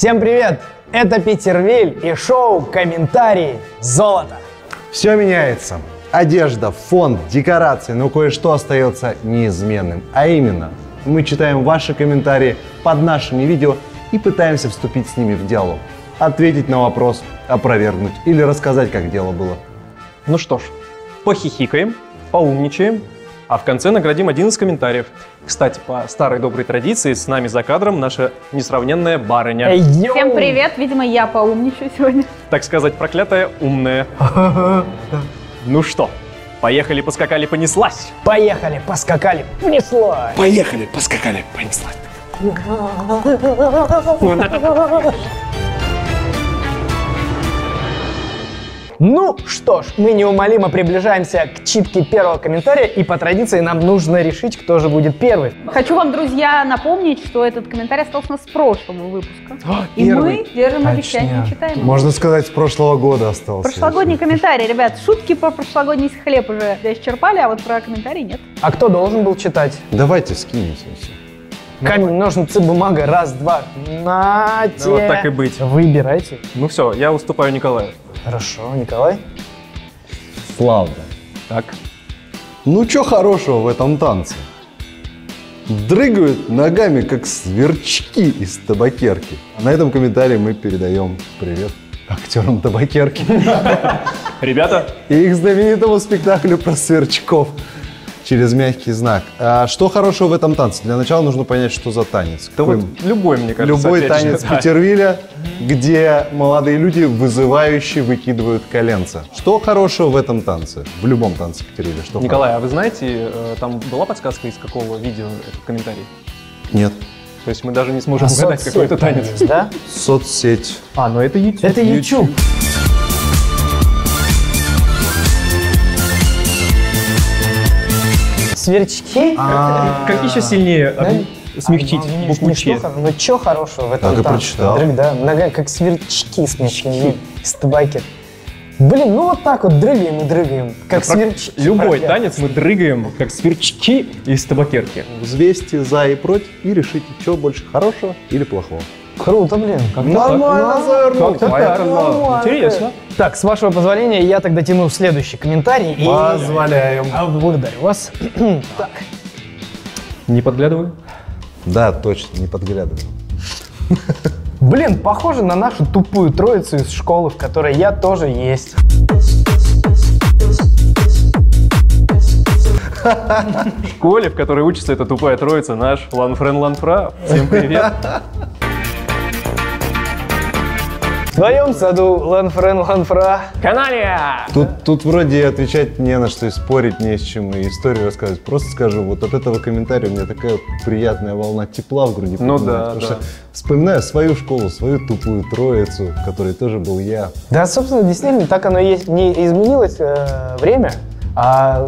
Всем привет! Это Питервиль и шоу «Комментарии золота». Все меняется. Одежда, фон, декорации, но кое-что остается неизменным. А именно, мы читаем ваши комментарии под нашими видео и пытаемся вступить с ними в диалог. Ответить на вопрос, опровергнуть или рассказать, как дело было. Ну что ж, похихикаем, поумничаем, а в конце наградим один из комментариев. Кстати, по старой доброй традиции, с нами за кадром наша несравненная барыня. Всем привет! Видимо, я поумничаю сегодня. Так сказать, проклятая умная. Ну что, поехали, поскакали, понеслась. Поехали, поскакали, понеслась. Поехали, поскакали, понеслась. Ну что ж, мы неумолимо приближаемся к читке первого комментария, и по традиции нам нужно решить, кто же будет первый. Хочу вам, друзья, напомнить, что этот комментарий остался у нас с прошлого выпуска. И первый. мы держим Точно. обещание, читаем. Можно сказать, с прошлого года остался. Прошлогодний комментарий, ребят. Шутки про прошлогодний хлеб уже исчерпали, а вот про комментарий нет. А кто должен был читать? Давайте скинемся. Камень, ножницы, бумага. Раз, два. Нате. Ну, вот так и быть. Выбирайте. Ну все, я уступаю Николаю. Хорошо, Николай. Славно. Так. Ну, что хорошего в этом танце? Дрыгают ногами, как сверчки из табакерки. А на этом комментарии мы передаем привет актерам табакерки Ребята, и их знаменитому спектаклю про сверчков через мягкий знак. А что хорошего в этом танце? Для начала нужно понять, что за танец. да вот любой, мне кажется, Любой опять же, танец да. Питервиля, где молодые люди вызывающе выкидывают коленца. Что хорошего в этом танце? В любом танце Питервиля. Что Николай, а вы знаете, там была подсказка, из какого видео этот комментарий? хорошего? Нет. То есть мы даже не сможем угадать, какой это танец. Да? Соцсеть. А, ну это YouTube. Это YouTube. Сверчки? Как еще сильнее смягчить букву Ч? Ну что хорошего в этом Так и танце? прочитал. Дрыг, да, нога как сверчки смешные из табаки. Блин, ну вот так вот дрыгаем и дрыгаем, как сверчки. Любой проклятые. танец мы дрыгаем, как сверчки из табакерки. Взвесьте за и против и решите, что больше хорошего или плохого. Круто, блин. Нормально завернул. Как-то так. Интересно. Так, с вашего позволения, я тогда тяну следующий комментарий. И... Позволяем. Благодарю вас. Так. Не подглядывай. Да, точно, не подглядывай. Блин, похоже на нашу тупую троицу из школы, в которой я тоже есть. В школе, в которой учится эта тупая троица, наш Ланфрен Ланфра. Всем привет. В твоем саду, Ланфрен Ланфра. Каналия! Тут вроде и отвечать не на что, и спорить не с чем, и историю рассказывать. Просто скажу, вот от этого комментария у меня такая приятная волна тепла в груди. Ну поднимается, да, потому да. что вспоминаю свою школу, свою тупую троицу, в которой тоже был я. Да, собственно, действительно, так оно и есть. Не изменилось время, а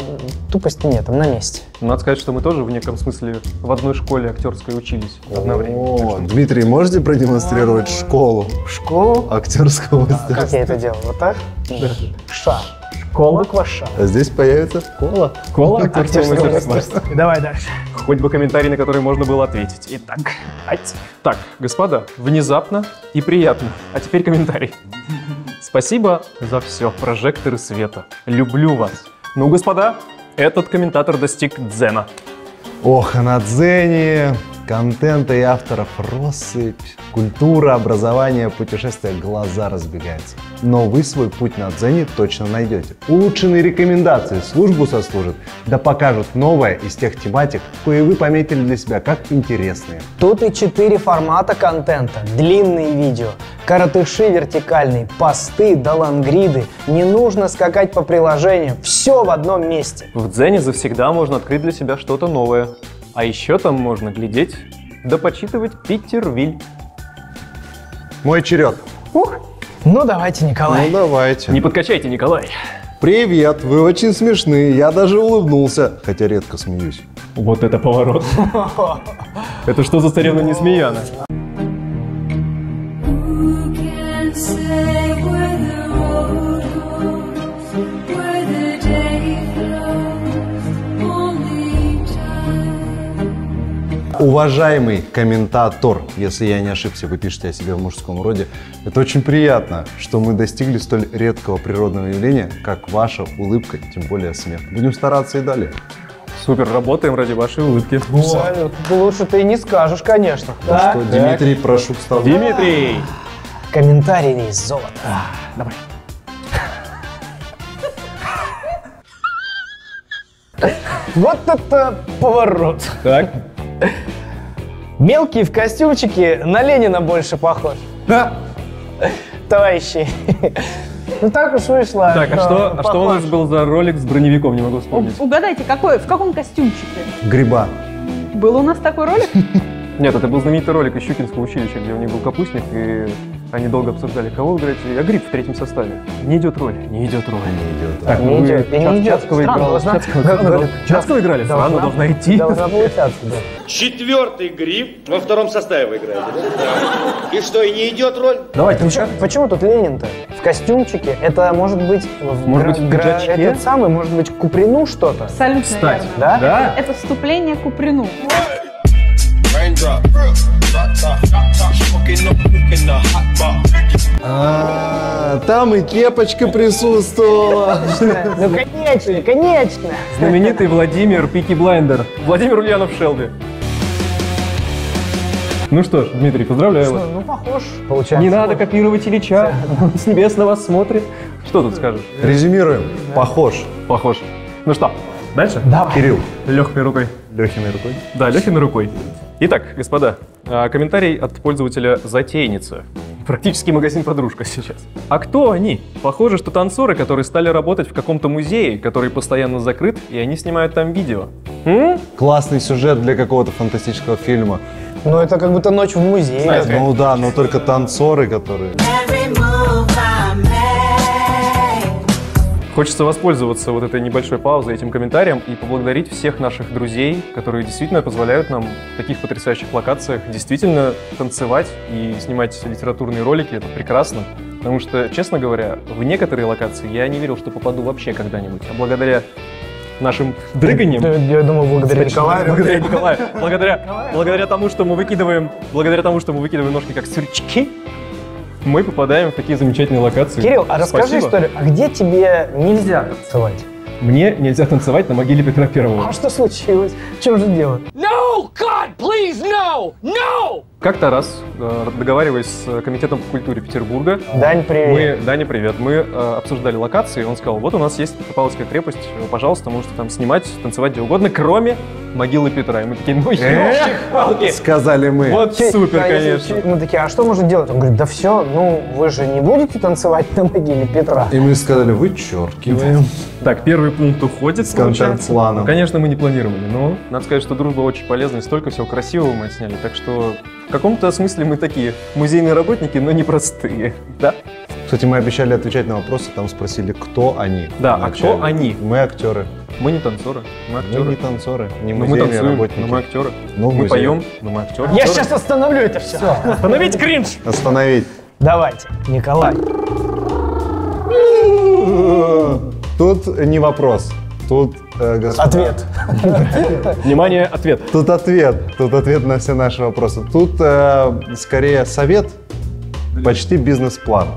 тупости нет, там на месте. Надо сказать, что мы тоже в неком смысле в одной школе актерской учились одновременно. О, Дмитрий, можете продемонстрировать школу Школу? актерского Как я мастерства? это делал? Вот так? Да. Ша. Школа. Буква Ша. А здесь появится школа. Школа актерского мастерства. Давай дальше. Хоть бы комментарий, на который можно было ответить. Итак, так, господа, внезапно и приятно. А теперь комментарий. Спасибо за все, прожекторы света. Люблю вас. Ну, господа, этот комментатор достиг дзена. Ох, а на дзене контента и авторов россыпь. Культура, образование, путешествия, глаза разбегаются. Но вы свой путь на дзене точно найдете. Улучшенные рекомендации службу сослужат, да покажут новое из тех тематик, кое вы пометили для себя как интересные. Тут и 4 формата контента. Длинные видео, коротыши вертикальные, посты да лонгриды. Не нужно скакать по приложениям. Все в одном месте. В дзене завсегда можно открыть для себя что-то новое. А еще там можно глядеть да почитывать Питервиль. Мой черед. Ну давайте, Николай. Ну давайте. Не подкачайте, Николай. Привет, вы очень смешные, я даже улыбнулся, хотя редко смеюсь. Вот это поворот. Это что за царевна Несмеяна? Уважаемый комментатор, если я не ошибся, вы пишете о себе в мужском роде, это очень приятно, что мы достигли столь редкого природного явления, как ваша улыбка, тем более смех. Будем стараться и далее. Супер, работаем ради вашей улыбки. Абсолютно. Лучше ты и не скажешь, конечно. Что, Дмитрий, прошу к столу. Дмитрий! Комментарий из золота. Давай. Вот это поворот. Так. Мелкий в костюмчике на Ленина больше похож. Товарищи. Ну так уж вышло. Так, а что у нас был за ролик с броневиком, не могу вспомнить. Угадайте, в каком костюмчике? Гриба. Был у нас такой ролик? Нет, это был знаменитый ролик из Щукинского училища, где у них был капустник, и они долго обсуждали, кого вы играете. Я Гриб в третьем составе. Не идет роль, не идет роль. Не идет. Так, Не идет, не идет. Чацкого Странно, играла. должна- Чацкого играли? Странно, должна идти. Должна получаться, да. Четвертый Гриб во втором составе вы играете, да? И что, и не идет роль? Давайте, Почему тут Ленин-то? В костюмчике? Это может быть Может быть, в пиджачке? этот самый, может быть, к Куприну что-то? Абсолютно Кстати, верно. Да? Да? Это вступление к Куприну. Там и кепочка присутствовала. Ну, конечно, конечно. Знаменитый Владимир Пики Блайндер. Владимир Ульянов Шелби. Ну что ж, Дмитрий, поздравляю вас. Ну, похож, получается. Не надо копировать Ильича, он с небес на вас смотрит. Что тут скажешь? Резюмируем. Похож. Похож. Ну что, дальше? Давай. Кирилл. Легкой рукой. Лехиной рукой. Да, Лехиной рукой. Итак, господа, комментарий от пользователя «Затейница». Практически магазин «Подружка» сейчас. А кто они? Похоже, что танцоры, которые стали работать в каком-то музее, который постоянно закрыт, и они снимают там видео. Классный сюжет для какого-то фантастического фильма. Ну, это как будто ночь в музее. Ну да, но только танцоры, которые... Хочется воспользоваться вот этой небольшой паузой, этим комментарием и поблагодарить всех наших друзей, которые действительно позволяют нам в таких потрясающих локациях действительно танцевать и снимать литературные ролики. Это прекрасно. Потому что, честно говоря, в некоторые локации я не верил, что попаду вообще когда-нибудь. А благодаря нашим дрыганиям... Я думаю, благодаря Николаю. Благодаря Николаю. Благодаря тому, что мы выкидываем ножки как сверчки, мы попадаем в такие замечательные локации. Кирилл, а расскажи Спасибо. историю. А где тебе нельзя танцевать? Мне нельзя танцевать на могиле Петра Первого. А что случилось? В чем же дело? No! God, please, no! No! Как-то раз, договариваясь с Комитетом по культуре Петербурга, Дань, привет. Даня, привет, мы обсуждали локации, и он сказал, вот у нас есть Петропавловская крепость, пожалуйста, можете там снимать, танцевать где угодно, кроме могилы Петра. И мы такие, ну ёлки-палки. Сказали мы. Вот супер, конечно. Мы такие, а что можно делать? Он говорит, да все, ну вы же не будете танцевать на могиле Петра. И мы сказали, вычеркиваем. Так, первый пункт уходит, контент-планом. Ну, конечно, мы не планировали, но надо сказать, что дружба очень полезна, и столько всего красивого мы отсняли, так что в каком-то смысле мы такие музейные работники, но непростые, да? Кстати, мы обещали отвечать на вопросы, там спросили, кто они. Да, а вначале. кто они? Мы актеры. Мы не танцоры, мы актеры. Мы не танцоры, не Ну, мы музейные танцуем, работники. но мы актеры. Ну, в мы музее. поем, но мы актеры. Я сейчас остановлю это все. Остановить кринж! Остановить. Давайте, Николай. Тут не вопрос. Тут, господа, Ответ. Внимание, ответ. Тут ответ на все наши вопросы. Тут скорее совет, почти бизнес-план.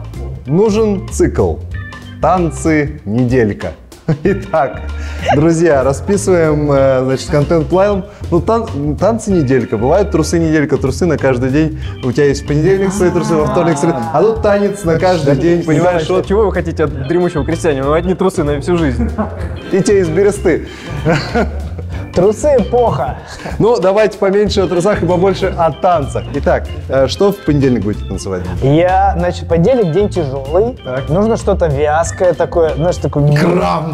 Нужен цикл. Танцы неделька. Итак, друзья, расписываем, значит, контент-план. Ну, танцы неделька. Бывают трусы неделька, трусы на каждый день. У тебя есть в понедельник свои трусы, во вторник свои. А тут танец на каждый день, понимаешь? Что, чего вы хотите от дремучего крестьянина? Ну, одни трусы на всю жизнь. И те из бересты. Трусы эпоха. Ну, давайте поменьше о трусах и побольше о танцах. Итак, что в понедельник будете танцевать? Значит, понедельник день тяжелый. Так. Нужно что-то вязкое такое, знаешь, такое...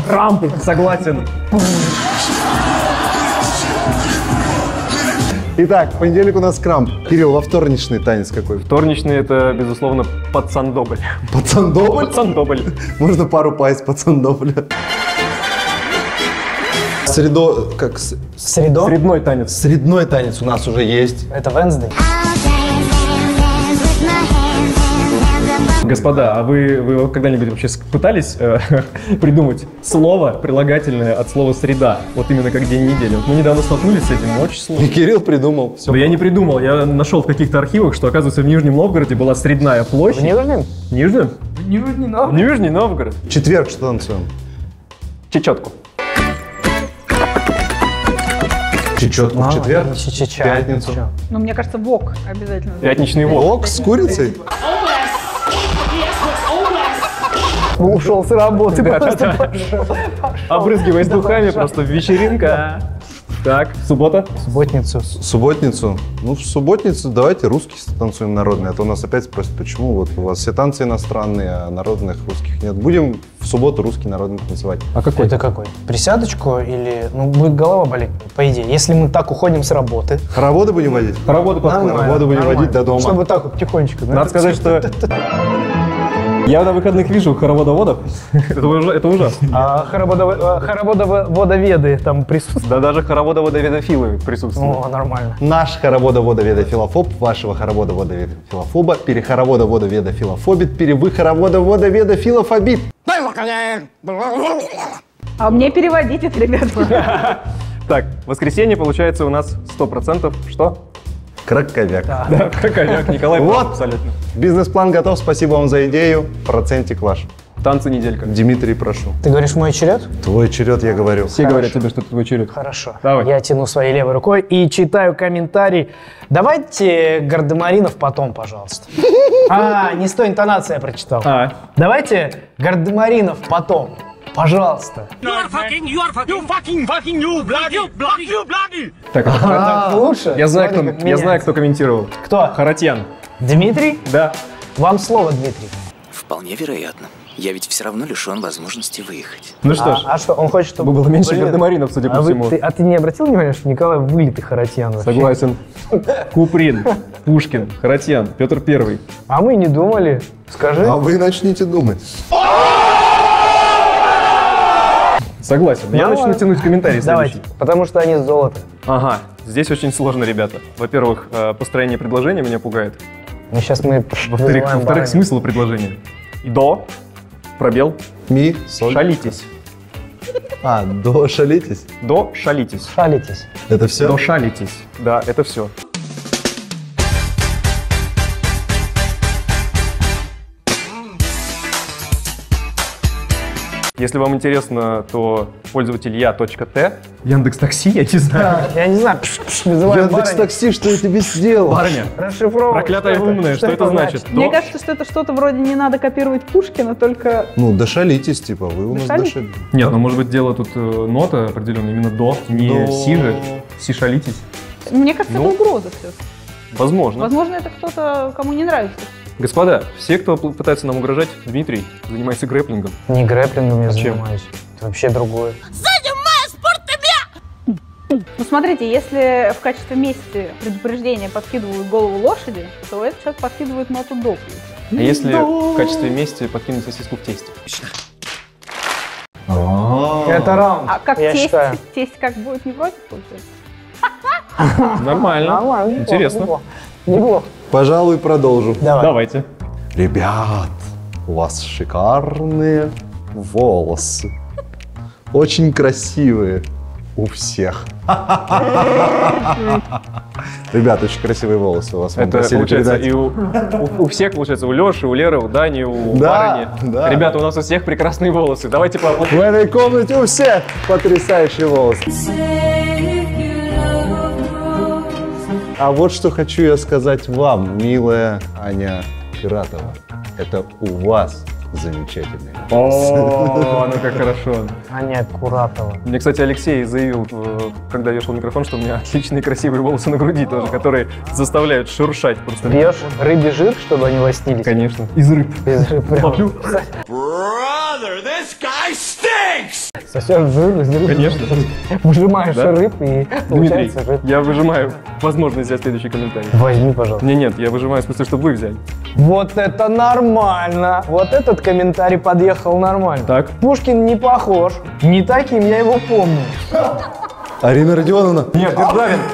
Крамп, согласен. Итак, в понедельник у нас крамп. Кирилл, во вторничный танец какой? Вторничный — это, безусловно, пацан-добль. Пацан-добль? Пацан-добль. Можно пару пайс пацан-добля. Средной танец. Средной танец у нас уже есть. Это Wednesday. I'll dance, dance, dance with my hands, hands, hands above Господа, а вы когда-нибудь вообще пытались придумать слово прилагательное от слова «среда»? Вот именно как день недели. Вот мы недавно столкнулись с этим, очень сложно. И Кирилл придумал. Все. Да я не придумал, я нашел в каких-то архивах, что, оказывается, в Нижнем Новгороде была Средная площадь. В Нижнем? Нижнем? Нижний Новгород. Нижний Новгород. Четверг что танцуем? Чечетку. Чечетку в четверг? Пятницу. Ну, мне кажется, вок обязательно. Пятничный вок. Вок с курицей? Ушел с работы. просто. Обрызгиваясь духами, просто вечеринка. Так, суббота. Субботницу. Субботницу? Ну, в субботницу давайте русский танцуем народный. А то нас опять спросят, почему вот у вас все танцы иностранные, а народных русских нет. Будем в субботу русский народный танцевать. А какой? Это какой? Присядочку или... Ну, будет голова болеть, по идее. Если мы так уходим с работы. Хороводы будем водить? Хороводы подходят. Хороводы будем водить до дома. Чтобы так вот тихонечко. Надо сказать, что я на выходных вижу хороводоводов. Это ужасно. А хороводоведы там присутствуют? Да даже хороводоводоведофилы присутствуют. О, нормально. Наш хороводоводоведофилофоб, вашего хороводоводоведофилофоба, перехороводоводоведофилофобит, перевыхороводоводоведофилофобит. А мне переводить это, ребята. Так, воскресенье получается у нас 100%. Что? Краковяк. Да, краковяк, Николай прав Вот. абсолютно. Бизнес-план готов, спасибо вам за идею. Процентик ваш. Танцы неделька. Дмитрий, прошу. Ты говоришь мой черед? Твой черед, я говорю. Все говорят тебе, что это твой черед. Хорошо. Давай. Я тяну своей левой рукой и читаю комментарий. Давайте Гардемаринов потом, пожалуйста. Не с той интонацией я прочитал. Давайте Гардемаринов потом. Пожалуйста. Так, Лучше? я знаю, Смотри, как кто меняется. комментировал. Кто? Харатьян. Дмитрий? Да. Вам слово, Дмитрий. Вполне вероятно. Я ведь все равно лишен возможности выехать. Ну что ж, А что, он хочет, чтобы... было меньше Блин, Гардемаринов, судя по всему. Ты не обратил внимания, что Николай вылитый Харатьян вообще? Согласен. Куприн, Пушкин, Харатьян, Петр Первый. А мы не думали. Скажи. А вы начните думать. Согласен. Я начну тянуть комментарий Давайте, следующий. потому что они золото. Ага, здесь очень сложно, ребята. Во-первых, построение предложения меня пугает. Ну, сейчас мы... Во-вторых, смысл предложения. До, пробел, Ми, соль. шалитесь. До шалитесь? До, шалитесь. Шалитесь. Это все? До, шалитесь. Да, это все. Если вам интересно, то пользователь я.т, Яндекс.Такси, я не знаю. Я не знаю, вызываем барыню. Яндекс.Такси, что я тебе сделал? Барыня, Расшифровывай. проклятая умная, что это значит? Мне До- кажется, что это что-то вроде не надо копировать Пушкина, только... Ну, дошалитесь, типа, вы у нас Дошалитесь? дошали. Нет, ну может быть дело тут нота определенная, именно до, не До. си же, си шалитесь. Мне кажется, Ну. это угроза все. Возможно. Возможно, это кто-то, кому не нравится. Господа, все, кто пытается нам угрожать, Дмитрий занимается грэплингом. Не грэплингом я чем? занимаюсь. Это вообще другое. Ну, смотрите, если в качестве мести предупреждения подкидывают голову лошади, то этот человек подкидывает ноту до. А если в качестве мести подкинуть сосиску в тесте? Это раунд, А как я тесть? считаю. Тесть как будет не против, получается? Нормально. Нормально, неплохо, Интересно. неплохо. Неплохо. Пожалуй, продолжу. Давай. Давайте. Ребят, у вас шикарные волосы. Очень красивые. У всех. Ребят, очень красивые волосы у вас. Вам Это просили получается передать. и у всех, получается, у Леши, у Леры, у Дани, у Да, Барыни. да. Ребята, у нас у всех прекрасные волосы. Давайте В поаплодируем. этой комнате у всех потрясающие волосы. А вот что хочу я сказать вам, милая Аня Пиратова. Это у вас замечательные волосы. О, ну как хорошо. Аня Куратова. Мне, кстати, Алексей заявил, когда вешал микрофон, что у меня отличные красивые волосы на груди тоже, которые заставляют шуршать просто. Пьешь рыбий жир, чтобы они лоснились? Конечно. Из рыб. Без жира прям. Ловлю. Brother, this guy stinks! Сосешь жир, из рыб. Конечно. Выжимаешь Да? рыб и Дмитрий, получается жир. я выжимаю возможность взять следующий комментарий. Возьми, пожалуйста. Нет, я выжимаю в смысле, чтобы вы взяли. Вот это нормально. Вот этот комментарий подъехал нормально. Так. Пушкин не похож. Не таким я его помню. Арина Родионовна. Нет,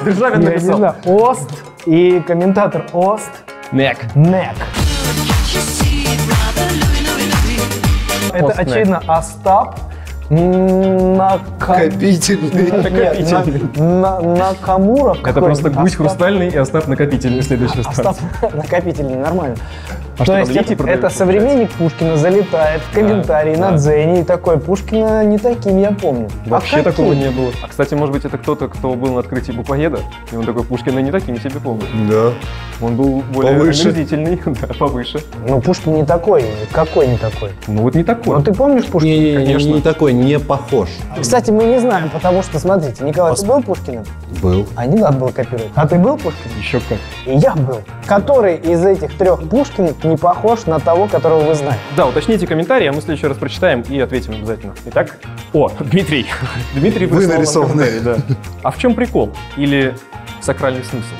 Державин Я не написал. знаю. Ост и комментатор Ост. Нек. Нек. You see it right. это очевидно Остап Накамуров. Это просто гусь хрустальный и Остап накопительный следующий Остап накопительный, нормально. А То что, есть там лики продают, это современник Пушкина залетает в комментарии на Дзене и такой, Пушкина не таким, я помню. Вообще такого не было. А, кстати, может быть, это кто-то, кто был на открытии буквоеда, и он такой, Пушкина не таким себе помню. Да. Он был более Повыше. омерзительный, да, повыше. Ну, Пушкин не такой. Какой не такой? Ну вот не такой. Ну, ты помнишь Пушкина? Конечно. Не такой, не похож. Кстати, мы не знаем, потому что, смотрите, Николай, ты был Пушкиным? Был. А не надо было копировать. А ты был Пушкиным? Еще как. И я был. Который из этих трех Пушкиных не похож на того, которого вы знаете? Да, уточните комментарии, а мы в следующий раз прочитаем и ответим обязательно. Итак, Дмитрий. Дмитрий Вы выслал нам нарисованы. комментарий, да. А в чем прикол? Или сакральный смысл?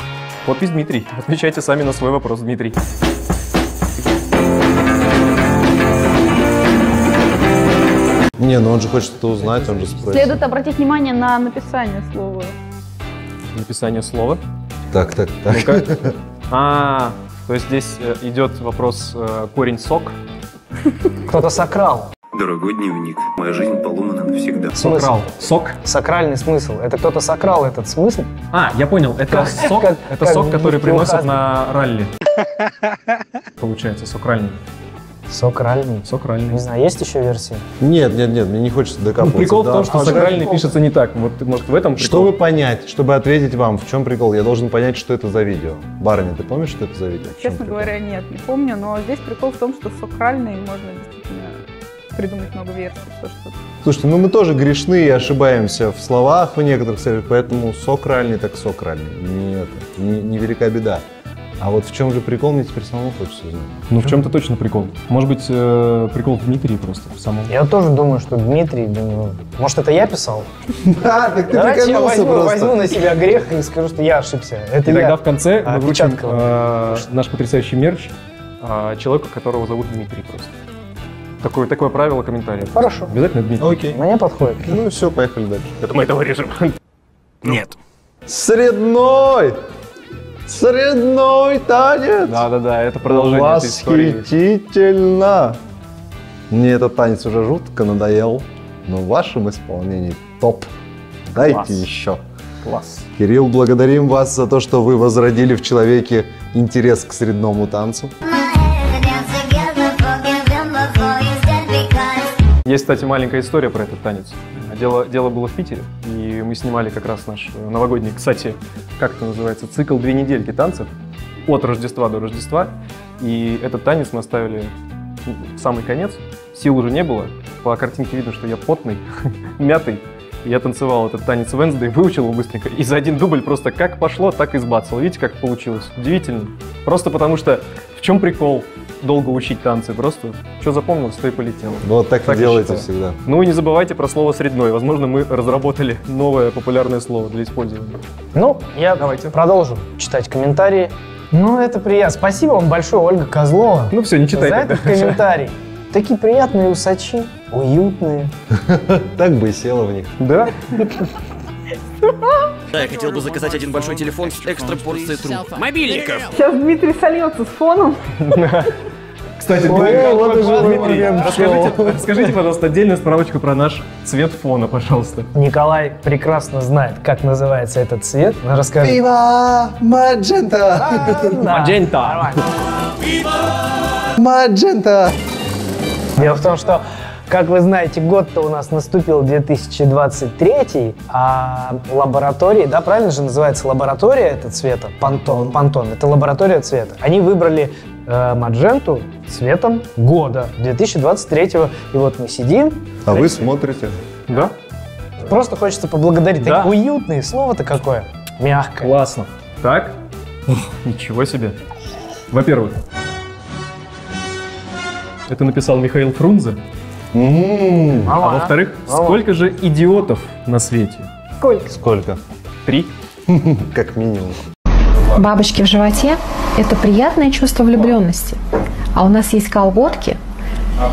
Подпись Дмитрий. Отвечайте сами на свой вопрос, Дмитрий. Не, ну он же хочет что-то узнать, он же спросит. Следует обратить внимание на написание слова. Написание слова. Так. Ну-ка. То есть здесь идет вопрос корень сок. Кто-то сокрал. Дорогой дневник, моя жизнь поломана навсегда. Смысл. Сок? Сакральный смысл. Это кто-то сокрал этот смысл? Я понял. Это сок, как сок, который Вики приносят Ухазов. на ралли. Получается, сокральный. Сокральный. Не Сокральный. знаю, есть еще версии? Нет, мне не хочется докапываться. Прикол в до том, что автора. сакральный пишется не так. Вот, может, в этом прикол? Чтобы понять, чтобы ответить вам, в чем прикол, я должен понять, что это за видео. Барыня, ты помнишь, что это за видео? В чем Честно прикол? говоря, нет, не помню, но здесь прикол в том, что сакральный можно действительно придумать много версий. Слушайте, ну мы тоже грешны и ошибаемся в словах в некоторых случаях, поэтому сокральный так сокральный. Нет, не велика беда. А вот в чем же прикол, мне теперь самому хочется узнать. Ну, в чем-то точно прикол. Может быть, прикол в Дмитрии просто, в самом. Я тоже думаю, что Дмитрий, думаю, может, это я писал? Да, так ты Давайте я прикольнулся возьму на себя грех и скажу, что я ошибся. Это И я. тогда в конце мы вручим Опечатка. наш потрясающий мерч человеку, которого зовут Дмитрий просто. Такое правило комментариев. Хорошо. Обязательно Дмитрий. Окей. Мне подходит. Ну все, поехали дальше. Это мы это вырежем. Нет. Средной! Средной танец! Да, это продолжение этой истории. Восхитительно! Мне этот танец уже жутко надоел, но в вашем исполнении топ. Дайте Класс. еще. Класс. Кирилл, благодарим вас за то, что вы возродили в человеке интерес к средному танцу. Есть, кстати, маленькая история про этот танец. Дело было в Питере, и мы снимали как раз наш новогодний, кстати, как это называется, цикл 2 недельки танцев от Рождества до Рождества. И этот танец мы оставили в самый конец. Сил уже не было. По картинке видно, что я потный, мятый. И я танцевал этот танец Wednesday, выучил его быстренько. И за один дубль просто как пошло, так и сбацал. Видите, как получилось? Удивительно. Просто потому что в чем прикол долго учить танцы? Просто что запомнилось, то и полетело. Вот так и Так я делайте считаю. всегда. Ну и не забывайте про слово «средной». Возможно, мы разработали новое популярное слово для использования. Ну, я Давайте. продолжу читать комментарии. Ну, это приятно. Спасибо вам большое, Ольга Козлова. Ну все, не за читайте. этот комментарий. Такие приятные усачи, уютные. Так бы и села в них. Да? Да, я хотел бы заказать один большой телефон с экстра порцией труб. Мобильников! Сейчас Дмитрий сольется с фоном. Кстати, Ой, вот и живой Дмитрий, момент расскажите, пожалуйста, отдельную справочку про наш цвет фона, пожалуйста. Николай прекрасно знает, как называется этот цвет. Расскажи. Пиво Маджента! Маджента. Маджента! Дело в том, что, как вы знаете, год-то у нас наступил 2023, а лаборатории, да, правильно же называется лаборатория это цвета? Пантон. Это лаборатория цвета. Они выбрали мадженту цветом года 2023. И вот мы сидим. А вы смотрите. Да? Просто хочется поблагодарить. Да. Так уютные, слово-то какое. Мягкое. Классно. Так? Ничего себе. Во-первых, это написал Михаил Фрунзе. А во-вторых, сколько же идиотов на свете? Сколько? 3. Как минимум. Бабочки в животе – это приятное чувство влюбленности. А у нас есть колготки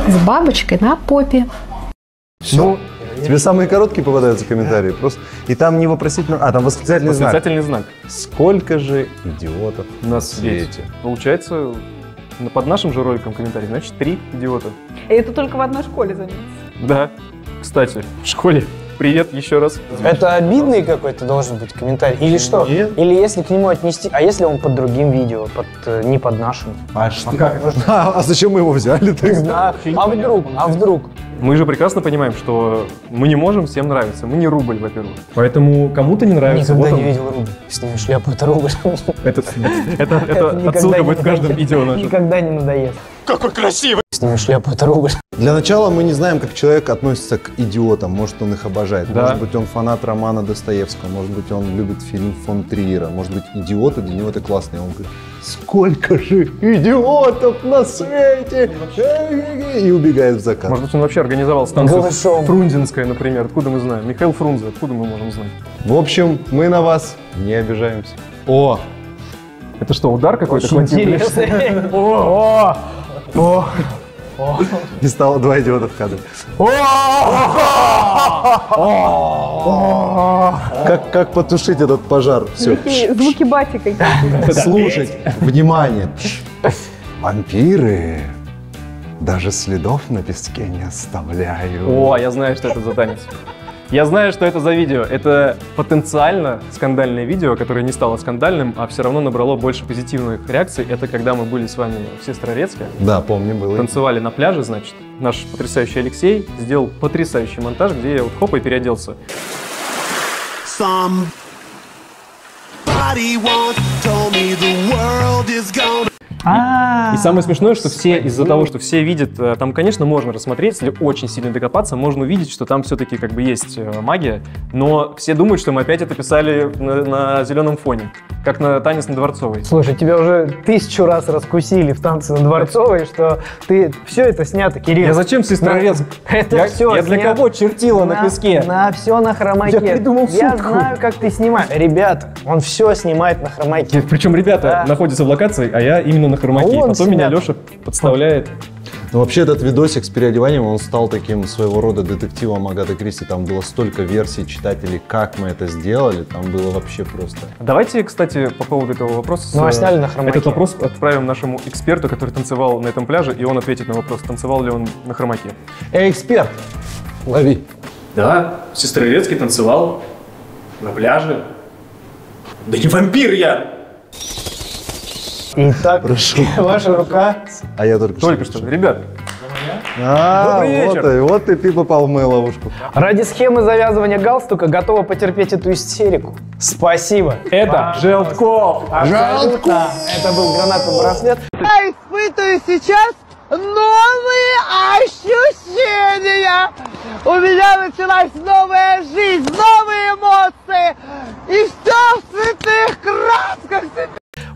с бабочкой на попе. Все. Тебе самые короткие попадаются комментарии. Просто. И там не вопросительно. А, там восклицательный знак. Восклицательный знак. Сколько же идиотов На свете. Получается под нашим же роликом комментарий, значит 3 идиота. И это только в одной школе заметьте. Да, кстати, в школе. Привет еще раз. Это обидный какой-то должен быть комментарий? Или что? Нет. Или если к нему отнести... А если он под другим видео, не под нашим? А что? А зачем мы его взяли? Не знаю. А вдруг? Мы же прекрасно понимаем, что мы не можем всем нравиться. Мы не рубль, во-первых. Поэтому кому-то не нравится. Никогда вот не он. видел рубль. Сниму шляпу, это рубль. Это никогда отсылка не будет в каждом надоест. видео нашем. Никогда не надоест. Какой красивый! Сниму шляпу, это рубль. Для начала мы не знаем, как человек относится к идиотам. Может, он их обожает. Да. Может быть, он фанат романа Достоевского. Может быть, он любит фильм фон Триера. Может быть, идиоты для него это классно. И он говорит, сколько же идиотов на свете! И убегает в закат. Может быть, он вообще организовал станцию Голышом. Фрунзенская, например. Откуда мы знаем? Михаил Фрунзе, откуда мы можем знать? В общем, мы на вас не обижаемся. О! Это что, удар какой-то? Очень интересно. И стало 2 идиота в кадре. Как потушить этот пожар? Все. Такие звуки бати какие-то. Слушать. Внимание. Вампиры даже следов на песке не оставляют. О, я знаю, что это за танец. Я знаю, что это за видео. Это потенциально скандальное видео, которое не стало скандальным, а все равно набрало больше позитивных реакций. Это когда мы были с вами в Сестрорецке. Да, помню, было. Танцевали на пляже, значит. Наш потрясающий Алексей сделал потрясающий монтаж, где я вот хоп и переоделся. И самое смешное, что все из-за того, что все видят, там, конечно, можно рассмотреть, если очень сильно докопаться, можно увидеть, что там все-таки как бы есть магия, но все думают, что мы опять это писали на зеленом фоне, как на танец на Дворцовой. Слушай, тебя уже 1000 раз раскусили в танце на Дворцовой, что ты все это снято, Кирилл. Я зачем Сестрорецк? Это все Я для кого чертила на песке? На все на хромаке. Я придумал Я шутку. знаю, как ты снимаешь. Ребята, он все снимает на хромаке. Причем ребята находятся в локации, а я именно на хромаке. А он Потом меня снят. Леша подставляет. Ну, вообще, этот видосик с переодеванием, он стал таким своего рода детективом Агаты Кристи. Там было столько версий читателей, как мы это сделали. Там было вообще просто... Давайте, кстати, по поводу этого вопроса... Ну, а сняли на хромаке. Этот вопрос отправим нашему эксперту, который танцевал на этом пляже, и он ответит на вопрос, танцевал ли он на хромаке. Эй, эксперт, лови. Да, в Сестрорецке танцевал на пляже. Да не вампир я! Итак, ваша рука. А я только что. Ребят, добрый вечер. Вот и ты попал в мою ловушку. Ради схемы завязывания галстука готова потерпеть эту истерику. Спасибо. это Желтков! Абсолютно. Это был гранатовый браслет. Я испытываю сейчас новые ощущения. У меня началась новая жизнь, новые эмоции. И все в цветных красках.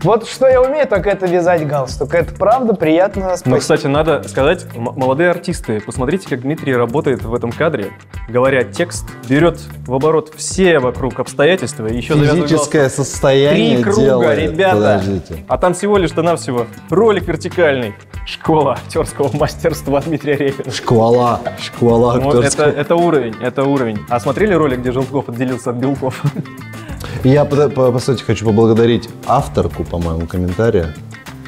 Вот что я умею, так это вязать галстук. Это правда приятно. Но, Спасибо. кстати, надо сказать, молодые артисты, посмотрите, как Дмитрий работает в этом кадре. Говоря текст, берет в оборот все вокруг обстоятельства и еще завязывает Физическое галстук. состояние 3 круга, делает. ребята. Подождите. А там всего лишь навсего ролик вертикальный. Школа актерского мастерства Дмитрия Репина. Шквала Ну, актерского. это уровень. А смотрели ролик, где Желтков отделился от белков? Я, по сути, хочу поблагодарить авторку, по-моему, комментария,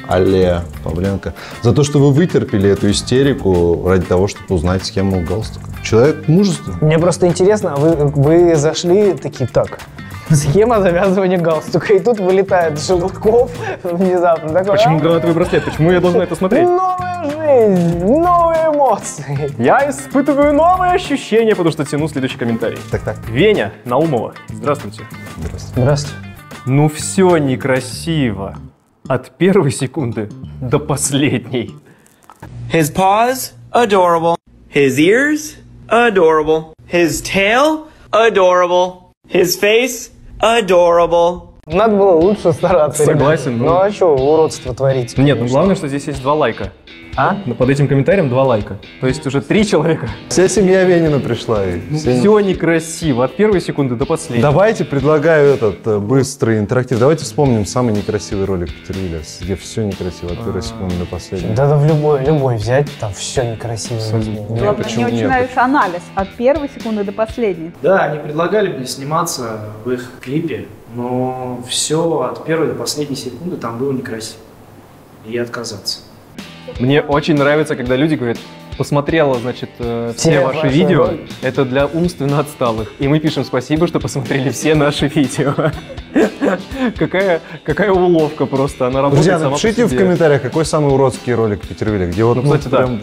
Алле Павленко, за то, что вы вытерпели эту истерику ради того, чтобы узнать схему галстука. Человек мужественный. Мне просто интересно, вы зашли такие, так, схема завязывания галстука, и тут вылетает Желтков внезапно. Такой, Почему гранатовый браслет? Почему я должен это смотреть? Новая жизнь, новые эмоции. Я испытываю новые ощущения, потому что тяну следующий комментарий. Так. Веня Наумова. Здравствуйте. Здравствуйте. Ну все некрасиво. От первой секунды до последней. His paws, adorable. His ears, adorable. His tail, adorable. His face, adorable. Надо было лучше стараться. Согласен, ребята. ну. Ну а что, уродство творите? Нет, ну главное, что здесь есть 2 лайка. А? Но под этим комментарием 2 лайка. То есть уже 3 человека. Вся семья Венина пришла. Все некрасиво. От первой секунды до последней. Давайте предлагаю этот быстрый интерактив. Давайте вспомним самый некрасивый ролик Петервиля, где все некрасиво от первой секунды до последней. Да в любой взять, там все некрасиво. Мне очень нравится анализ от первой секунды до последней. Да, они предлагали мне сниматься в их клипе, но все от первой до последней секунды там было некрасиво. И отказаться. Мне очень нравится, когда люди говорят, посмотрела, значит, все ваши видео, это для умственно отсталых. И мы пишем спасибо, что посмотрели все наши видео. Какая уловка просто, она работает Друзья, сама по себе. напишите в комментариях, какой самый уродский ролик в Петервилле, где вот, кстати, да. прям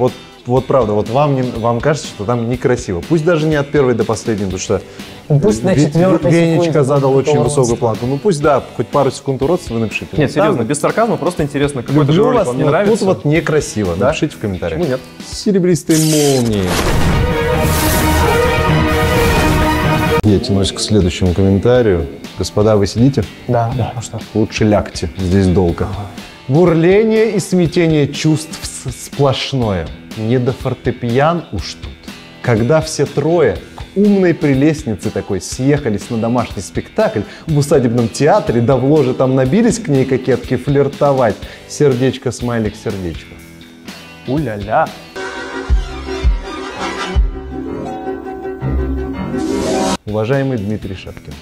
вот правда, вот вам кажется, что там некрасиво. Пусть даже не от первой до последней, потому что пусть на четвертой Венечка секунде задал очень уродство. высокую планку. Ну пусть да, хоть пару секунд уродства вы напишите. Нет, серьезно, без сарказма, просто интересно, какой-то же Люблю ролик вас, вам не но нравится. тут вот некрасиво. Да? Напишите в комментариях. Почему нет? Серебристые молнии. Я тянусь к следующему комментарию. Господа, вы сидите? Да. А что? Лучше лягте, здесь долго. Бурление и смятение чувств сплошное. Не до фортепиан уж тут. Когда все трое к умной прелестнице такой съехались на домашний спектакль в усадебном театре, да в ложе там набились к ней кокетки флиртовать. Сердечко, смайлик, сердечко. У-ля-ля. Уважаемый Дмитрий Шапкин,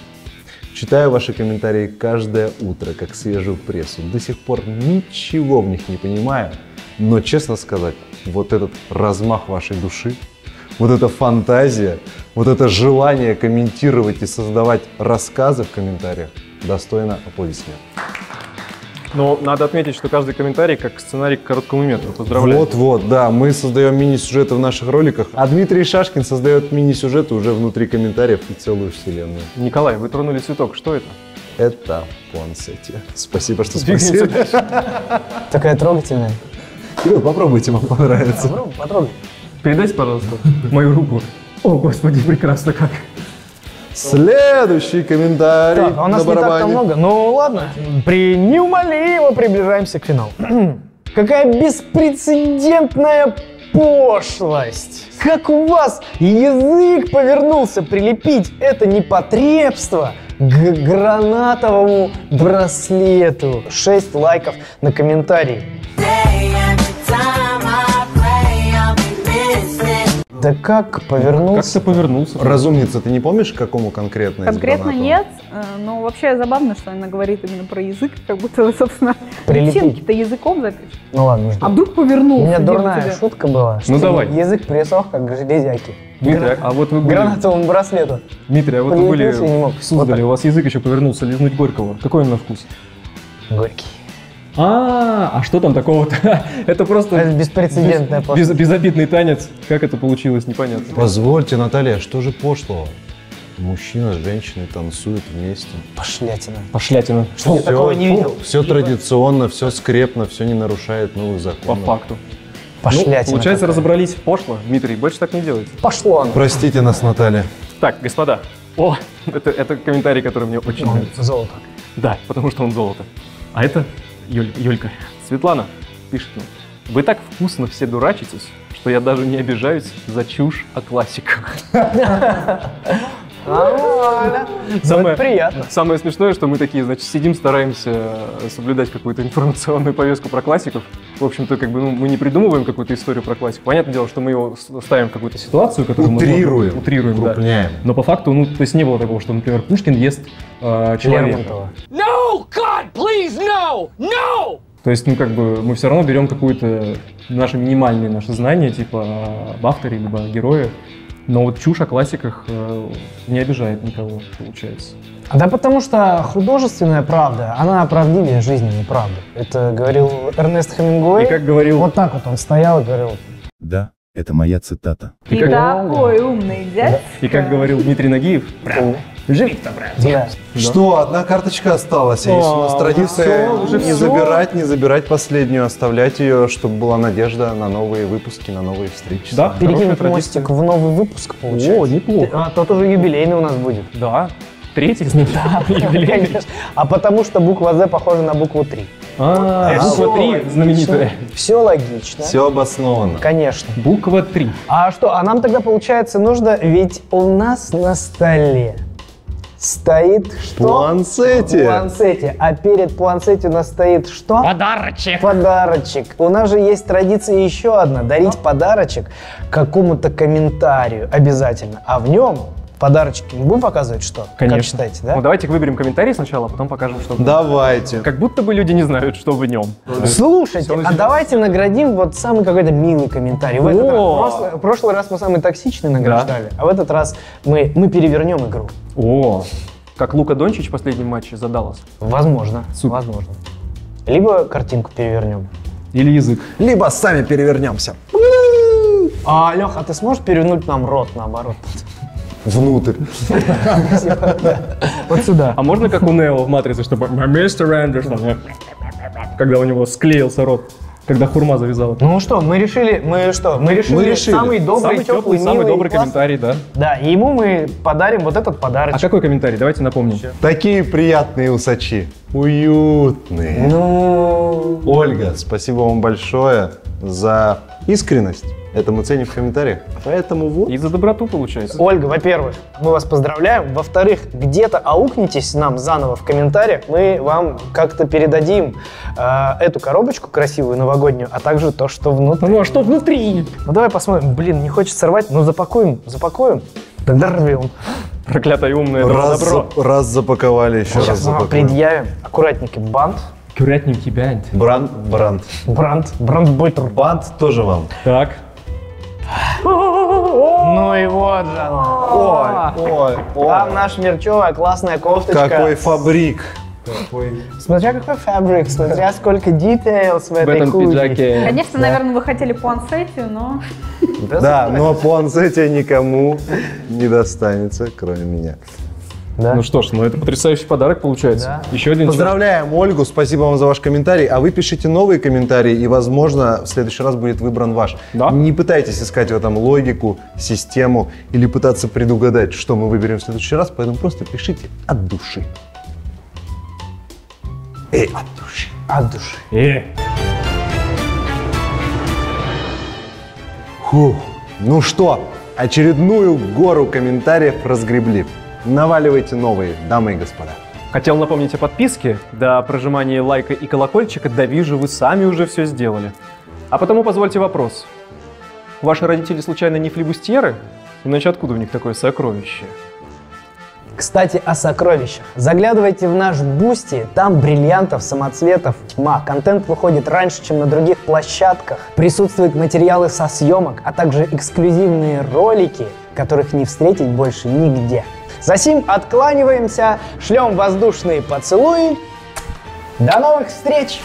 читаю ваши комментарии каждое утро, как свежую прессу. До сих пор ничего в них не понимаю, но, честно сказать, вот этот размах вашей души, вот эта фантазия, вот это желание комментировать и создавать рассказы в комментариях достойно аплодисментов. Но надо отметить, что каждый комментарий как сценарий к короткому метру. Поздравляю. Вот, да, мы создаем мини-сюжеты в наших роликах, а Дмитрий Шашкин создает мини-сюжеты уже внутри комментариев и целую вселенную. Николай, вы тронули цветок. Что это? Это планшете. Спасибо, что спросили. Такая трогательная. Кирилл, попробуйте, вам понравится. Потрогай. Передайте, пожалуйста, мою руку. О, Господи, прекрасно как. Следующий комментарий. Так, а у нас на не так-то барабане. много. Ну ладно, неумолимо приближаемся к финалу. Какая беспрецедентная пошлость! Как у вас язык повернулся прилепить это непотребство к гранатовому браслету? 6 лайков на комментарий. Да как повернулся? Как ты повернулся? Разумница, ты не помнишь, к какому конкретно из Конкретно гранатового? нет, но вообще забавно, что она говорит именно про язык, как будто вы, собственно, Прилепить. личинки-то языком запишешь. Ну ладно, А вдруг повернулся? У меня где дурная тебя? шутка была, что Ну, давай. язык присох, как железяки. Дмитрий, а вот вы были... Гранатовому браслету. Дмитрий, а вот вы были Прилепился и не мог. в Суздале, у вас язык еще повернулся лизнуть Горького. Какой он на вкус? Горький. А что там такого-то? Это просто Это беспрецедентная пошлость. безобидный танец. Как это получилось, непонятно. Позвольте, Наталья, что же пошлого? Мужчина с женщиной танцуют вместе. Пошлятина. Пошлятина. Что я такого не видел? Все традиционно, все скрепно, все не нарушает новых По законов. факту. Пошлятина. Получается, какая. разобрались пошло. Дмитрий, больше так не делайте. Пошло оно. Простите нас, Наталья. Так, господа. О, это комментарий, который мне очень нравится. Золото. Да, потому что он золото. А это Юлька. Светлана пишет мне. Вы так вкусно все дурачитесь, что я даже не обижаюсь за чушь о классиках. Нормально. Это приятно. Самое смешное, что мы такие, значит, сидим, стараемся соблюдать какую-то информационную повестку про классиков. В общем-то, как бы, мы не придумываем какую-то историю про классику. Понятное дело, что мы его ставим в какую-то ситуацию, которую Утрируем. мы утрируем, да. Крупняем. Но по факту, то есть не было такого, что, например, Пушкин ест человека. Лермонтова. No, God, please, no! No! То есть, как бы, мы все равно берем какое-то наше знание, типа об авторе, либо о герое. Но вот чушь о классиках не обижает никого, получается. Да потому что художественная правда, она правдивее жизненной правды. Это говорил Эрнест Хемингуэй. И как говорил... Вот так вот он стоял и говорил. Да, это моя цитата. И такой умный дядь. И как говорил Дмитрий Нагиев, живи-то, брат. Да. Что, одна карточка осталась. А есть у нас традиция не забирать последнюю, оставлять ее, чтобы была надежда на новые выпуски, на новые встречи. Да, Перекинуть мостик в новый выпуск, получается. О, неплохо. А тот уже юбилейный у нас будет. Да, третий, значит, юбилейный. Конечно. А потому что буква «З» похожа на букву 3. Буква 3 знаменитая. Все логично. Все обоснованно. Конечно. Буква 3. А что? А нам тогда, получается, нужно... Ведь у нас на столе стоит что? Планшете. Планшете. А перед планшете у нас стоит что? Подарочек. Подарочек. У нас же есть традиция еще одна. Дарить подарочек какому-то комментарию обязательно. А в нем подарочки. Не будем показывать, что? Конечно. Как считаете, да? Ну, давайте выберем комментарий сначала, а потом покажем, что в нем. Давайте. Как будто бы люди не знают, что в нем. Слушайте, а давайте наградим вот самый какой-то милый комментарий. В этот раз, в прошлый раз мы самый токсичный награждали, а в этот раз мы перевернем игру. О, как Лука Дончич в последнем матче за Даллас. Возможно, возможно. Либо картинку перевернем. Или язык. Либо сами перевернемся. Лех, а ты сможешь перевернуть нам рот наоборот? Внутрь. Вот сюда. А можно как у Нео в «Матрице», чтобы «Мистер Андерсон», когда у него склеился рот, когда хурма завязала? Ну что, мы решили самый добрый, самый теплый, милый, самый добрый классный. комментарий, да. Да, и ему мы подарим вот этот подарочек. А какой комментарий? Давайте напомним. Такие приятные усачи. Уютные. Ну... Ольга, спасибо вам большое за искренность. Это мы ценим в комментариях. Поэтому вот. И за доброту получается. Ольга, во-первых, мы вас поздравляем. Во-вторых, где-то аукнитесь нам заново в комментариях. Мы вам как-то передадим эту коробочку красивую новогоднюю, а также то, что внутри. Ну а что внутри? Ну давай посмотрим. Блин, не хочется рвать, но запакуем. Тогда рвем. Проклятое умное добро. Раз запаковали, еще раз Сейчас мы вам запакуем. предъявим. Аккуратненький бант. Аккуратненький бант. Бранд Бойтер. Бант тоже вам. Так. Ну и вот же она. Ой. Там наша мерчевая классная кофточка. Какой фабрик. Смотря какой фабрик, смотря сколько детейлс в этой худи. пиджаке. Конечно, наверное, вы хотели пуансетию, но... Да, но пуансетия никому не достанется, кроме меня. Да. Ну что ж, это потрясающий подарок получается. Да. Еще один. Поздравляем Ольгу, спасибо вам за ваш комментарий. А вы пишите новые комментарии, и, возможно, в следующий раз будет выбран ваш. Да? Не пытайтесь искать в этом логику, систему или пытаться предугадать, что мы выберем в следующий раз, поэтому просто пишите от души. От души. От души. Фух. Ну что, очередную гору комментариев разгребли. Наваливайте новые, дамы и господа. Хотел напомнить о подписке. До прожимания лайка и колокольчика, да вижу, вы сами уже все сделали. А потому позвольте вопрос. Ваши родители случайно не флибустьеры? Иначе откуда у них такое сокровище? Кстати, о сокровищах. Заглядывайте в наш Бусти, там бриллиантов, самоцветов тьма. Контент выходит раньше, чем на других площадках. Присутствуют материалы со съемок, а также эксклюзивные ролики, которых не встретить больше нигде. Засим откланиваемся, шлем воздушные поцелуи. До новых встреч!